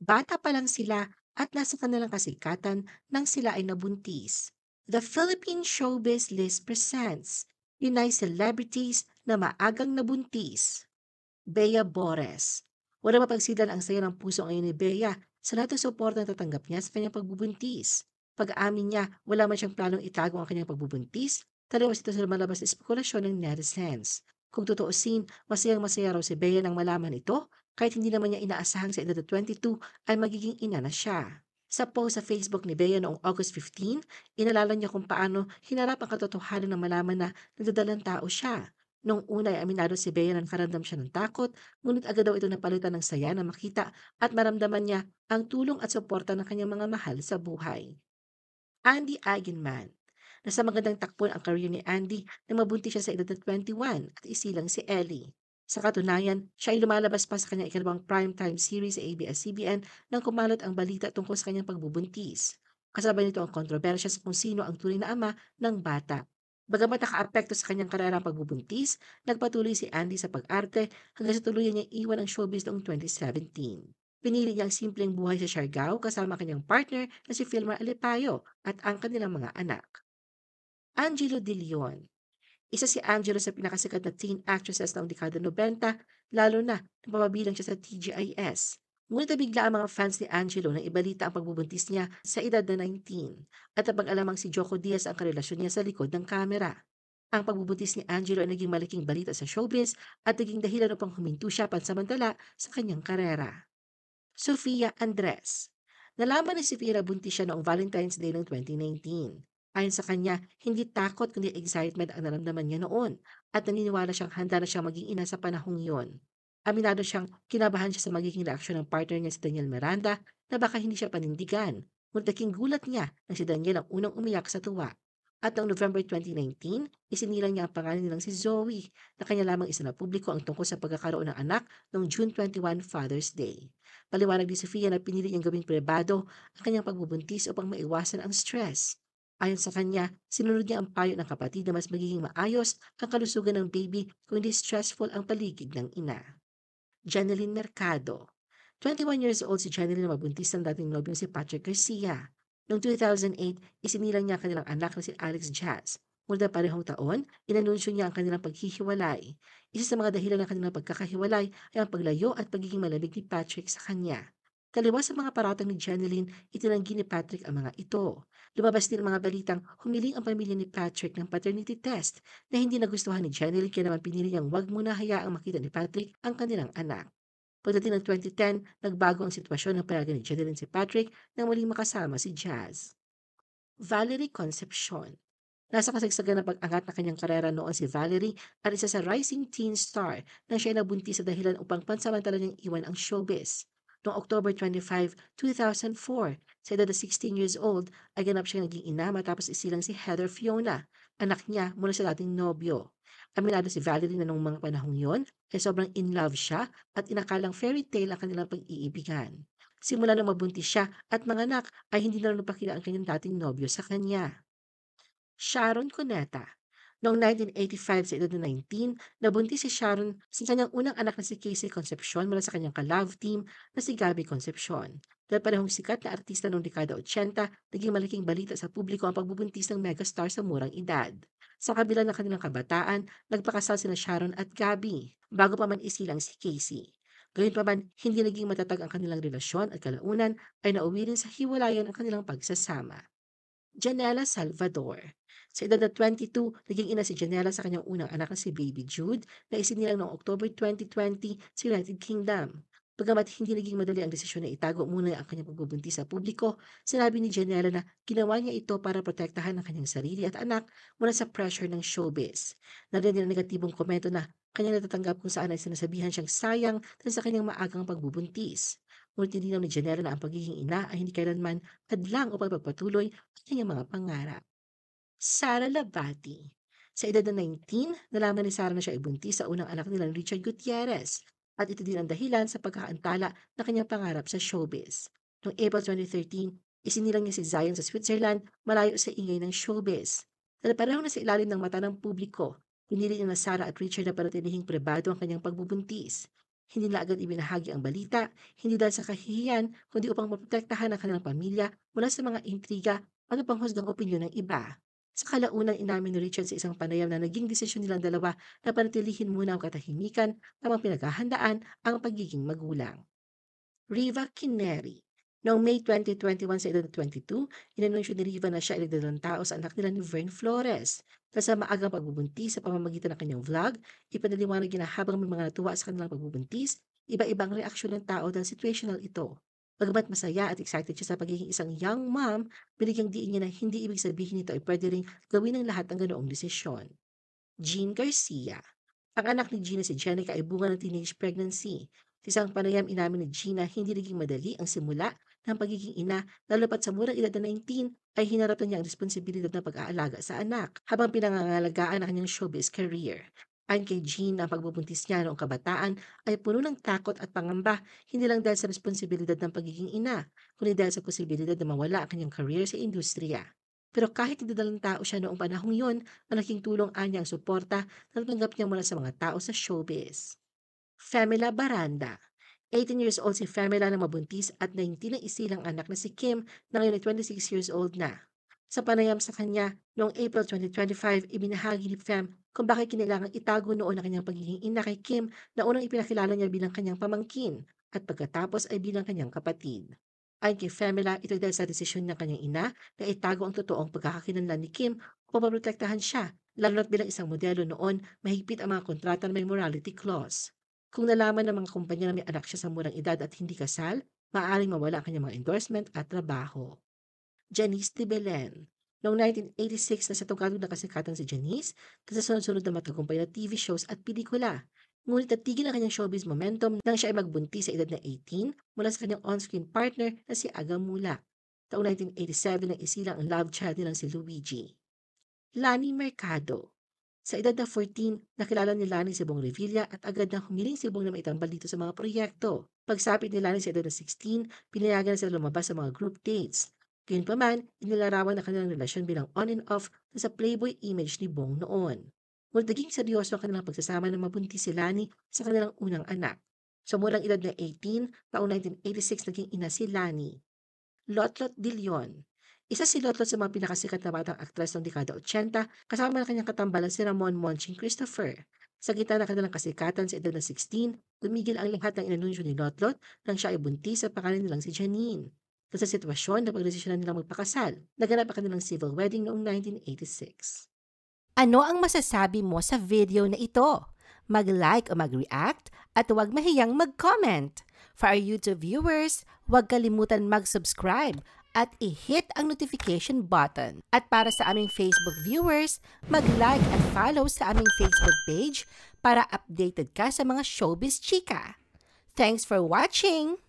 Bata pa lang sila at nasa kanilang kasikatan nang sila ay nabuntis. The Philippine Showbiz List presents Pinay Celebrities na maagang nabuntis. Bea Bores. Walang mapagsidan ang saya ng puso ngayon ni Bea sa lahat ng suporta na tatanggap niya sa kanyang pagbubuntis. Pag-aamin niya, wala man siyang planong itago ang kanyang pagbubuntis, taliwas ito sa lumalabas na espekulasyon ng netizens. Kung tutuusin, masayang-masaya raw si Bea nang malaman ito, kahit hindi naman niya inaasahang sa edad na 22 ay magiging ina na siya. Sa post sa Facebook ni Bea noong August 15, inalala niya kung paano hinarap ang katotohanan ng malaman na nagdadalang tao siya. Noong una ay aminado si Bea na nakaramdam siya ng takot, ngunit agad daw ito napalitan ng saya na makita at maramdaman niya ang tulong at suporta ng kanyang mga mahal sa buhay. Andy Eigenman. Nasa magandang takbo ang career ni Andy nang mabuntis siya sa edad na 21 at isilang si Ellie. Sa katunayan, siya ay lumalabas pa sa kanyang ikalawang primetime series sa ABS-CBN nang kumalat ang balita tungkol sa kanyang pagbubuntis. Kasabay nito ang kontrobersya sa kung sino ang tunay na ama ng bata. Bagamat nakaapekto sa kanyang karera ang pagbubuntis, nagpatuloy si Andy sa pag-arte hanggang sa tuluyan niya iwan ang showbiz noong 2017. Pinili niya ang simpleng buhay sa Siargao kasama kanyang partner na si Filmer Alipayo at ang kanilang mga anak. Angelo De Leon. Isa si Angelo sa pinakasikat na teen actresses noong dekada 90, lalo na nang mapabilang siya sa TGIS. Ngunit nabigla ang mga fans ni Angelo nang ibalita ang pagbubuntis niya sa edad na 19 at napag-alamang si Joko Diaz ang karelasyon niya sa likod ng kamera. Ang pagbubuntis ni Angelo ay naging malaking balita sa showbiz at naging dahilan upang huminto siya pansamantala sa kanyang karera. Sofia Andres. Nalaman ni Sofia na buntis siya noong Valentine's Day ng 2019. Ayon sa kanya, hindi takot kundi excitement ang naramdaman niya noon at naniniwala siyang handa na siyang maging ina sa panahong iyon. Aminado siyang kinabahan siya sa magiging reaksyon ng partner niya si Daniel Miranda na baka hindi siya panindigan. Ngunit naging gulat niya na si Daniel ang unang umiyak sa tuwa. At noong November 2019, isinilang niya ang pangalan nilang si Zoe na kanya lamang isa na publiko ang tungkol sa pagkakaroon ng anak noong June 21 Father's Day. Paliwanag ni Sofia na pinili niyang gawing pribado ang kanyang pagbubuntis upang maiwasan ang stress. Ayon sa kanya, sinunod niya ang payo ng kapatid na mas magiging maayos ang kalusugan ng baby kung hindi stressful ang paligid ng ina. Janeline Mercado. 21 years old si Janeline na mabuntis ng dating nobyong si Patrick Garcia. Noong 2008, isinilang niya ang kanilang anak na si Alex Jazz. Mula parehong taon, inanunsyo niya ang kanilang paghihiwalay. Isa sa mga dahilan ng kanilang pagkakahiwalay ay ang paglayo at pagiging malamig ni Patrick sa kanya. Taliwas sa mga paratang ni Janeline, itinanggi ni Patrick ang mga ito. Lumabas din ang mga balitang humiling ang pamilya ni Patrick ng paternity test na hindi nagustuhan ni Janeline kaya naman pinili niyang wag muna hayaang makita ni Patrick ang kanilang anak. Pagdating ng 2010, nagbago ang sitwasyon ng pareha ni Janeline si Patrick nang muling makasama si Jazz. Valerie Concepcion. Nasa kasagsagan ng pag-angat ng kanyang karera noon si Valerie at isa sa rising teen star nang siya ay nabuntis sa dahilan upang pansamantala niyang iwan ang showbiz. Noong October 25, 2004, sa edad na 16 years old, ay ganap siyang naging ina matapos isilang si Heather Fiona, anak niya mula sa dating nobyo. Aminado si Valerie na noong mga panahong yon ay sobrang in love siya at inakalang fairy tale ang kanilang pag-iibigan. Simula nang mabuntis siya at manganak ay hindi na rin napakita ang kanyang dating nobyo sa kanya. Sharon Cuneta. Noong 1985 sa edad na 19, nabuntis si Sharon sa kanyang unang anak na si Casey Concepcion mula sa kanyang ka-love team na si Gabby Concepcion. Dahil parehong sikat na artista noong dekada 80, naging malaking balita sa publiko ang pagbubuntis ng megastar sa murang edad. Sa kabila ng kanilang kabataan, nagpakasal sina Sharon at Gabby bago pa man isilang si Casey. Gayunpaman, hindi naging matatag ang kanilang relasyon at kalaunan ay nauwi rin sa hiwalayan ang kanilang pagsasama. Janela Salvador. Sa edad na 22, naging ina si Janela sa kanyang unang anak na si Baby Jude na isinilang noong October 2020 sa United Kingdom. Bagamat hindi naging madali ang desisyon na itago muna ang kanyang pagbubuntis sa publiko, sinabi ni Janela na ginawa niya ito para protektahan ang kanyang sarili at anak mula sa pressure ng showbiz. Narinig ang negatibong komento na kanyang natatanggap kung saan ay sinasabihan siyang sayang dahil sa kanyang maagang pagbubuntis. Ngunit nilinaw ni Janela na ang pagiging ina ay hindi kailanman hadlang upang pagpatuloy ang kanyang mga pangarap. Sara Labati. Sa edad na 19, nalaman ni Sara na siya ay buntis sa unang anak nilang Richard Gutierrez. At ito din ang dahilan sa pagkakaantala ng kanyang pangarap sa showbiz. Noong April 2013, isinilang niya si Zion sa Switzerland malayo sa ingay ng showbiz. Dahil pareho na sa ilalim ng mata ng publiko, pinili niya na Sara at Richard na panatilihing pribado ang kanyang pagbubuntis. Hindi nila agad ibinahagi ang balita, hindi dahil sa kahihiyan, kundi upang maprotektahan ang kanilang pamilya mula sa mga intriga o panghusgang opinyon ng iba. Sa kalaunan, inamin ni Richard sa isang panayam na naging desisyon nilang dalawa na panatilihin muna ang katahimikan habang pinaghahandaan ang pagiging magulang. Riva Kineri. Noong May 2021 sa edad na 22, inanunsyo ni Riva na siya ay nagdalang tao sa anak nila ni Vern Flores. Dahil sa maagang pagbubuntis sa pamamagitan ng kanyang vlog, ipanaliwanag niya na habang may mga natuwa sa kanilang pagbubuntis, iba-ibang reaksyon ng tao dahil situational ito. Bagamat masaya at excited siya sa pagiging isang young mom, binigyang diin niya na hindi ibig sabihin nito ay pwede ring gawin ng lahat ng ganoong desisyon. Jean Garcia. Ang anak ni Gina si Jenica ay bunga ng teenage pregnancy. Sa isang panayam, inamin ni Gina hindi naging madali ang simula ng pagiging ina, lalo pat sa murang edad na 19 ay hinarap na niya ang responsibilidad ng pag-aalaga sa anak habang pinangangalagaan ang kanyang showbiz career. Ayon kay Jean, ang pagbubuntis niya noong kabataan ay puno ng takot at pangamba, hindi lang dahil sa responsibilidad ng pagiging ina, kundi dahil sa posibilidad na mawala ang kanyang career sa industriya. Pero kahit hindi dalang tao siya noong panahong yun, malaking tulong anya ang suporta na natanggap niya mula sa mga tao sa showbiz. Femela Baranda. 18 years old si Femela na mabuntis at 19 ang isilang anak na si Kim na ngayon ay 26 years old na. Sa panayam sa kanya, noong April 2025, ibinahagi ni Fem kung bakit kinailangang itago noon ang kanyang pagiging ina kay Kim na unang ipinakilala niya bilang kanyang pamangkin at pagkatapos ay bilang kanyang kapatid. Ayon kay Femela, ito ay dahil sa desisyon ng kanyang ina na itago ang totoong pagkakakilanlan ni Kim upang maprotektahan siya, lalo na't bilang isang modelo noon, mahigpit ang mga kontrata na may morality clause. Kung nalaman ng mga kumpanya na may anak siya sa murang edad at hindi kasal, maaaring mawala ang kanyang mga endorsement at trabaho. Janice de Belen. Noong 1986 na sa tungkalog na kasikatan si Janice sa sunod-sunod na matagumpay na TV shows at pelikula. Ngunit natigil ang kanyang showbiz momentum nang siya ay magbuntis sa edad na 18 mula sa kanyang on-screen partner na si Aga Mula. Taong 1987 nang isilang ang love child nilang si Luigi. Lani Mercado. Sa edad na 14, nakilala ni Lani si Bong Revilla at agad na humiling si Bong na maitambal dito sa mga proyekto. Pagsapit ni Lani sa edad na 16, pinayagan na sila lumabas sa mga group dates. Gayunpaman, inilarawan na kanilang relasyon bilang on and off na sa playboy image ni Bong noon. Ngunit naging seryoso ang kanilang pagsasama na mabuntis si Lani sa kanilang unang anak. Sa murang edad na 18, taong 1986 naging ina si Lani. Lotlot de Leon. Isa si Lotlot sa mga pinakasikat na batang aktres ng dekada 80 kasama ng kanyang katambalan si Ramon Monching Christopher. Sa gitna ng kanilang kasikatan sa edad na 16, tumigil ang lahat ng inanunsyo ni Lotlot nang siya ay buntis sa pangalan nilang si Janine. Sa sitwasyon na pagdesisyonan nilang magpakasal, naganap ang kanilang civil wedding noong 1986. Ano ang masasabi mo sa video na ito? Mag-like o mag-react at huwag mahiyang mag-comment. For our YouTube viewers, huwag kalimutan mag-subscribe at i-hit ang notification button. At para sa aming Facebook viewers, mag-like at follow sa aming Facebook page para updated ka sa mga showbiz chika. Thanks for watching!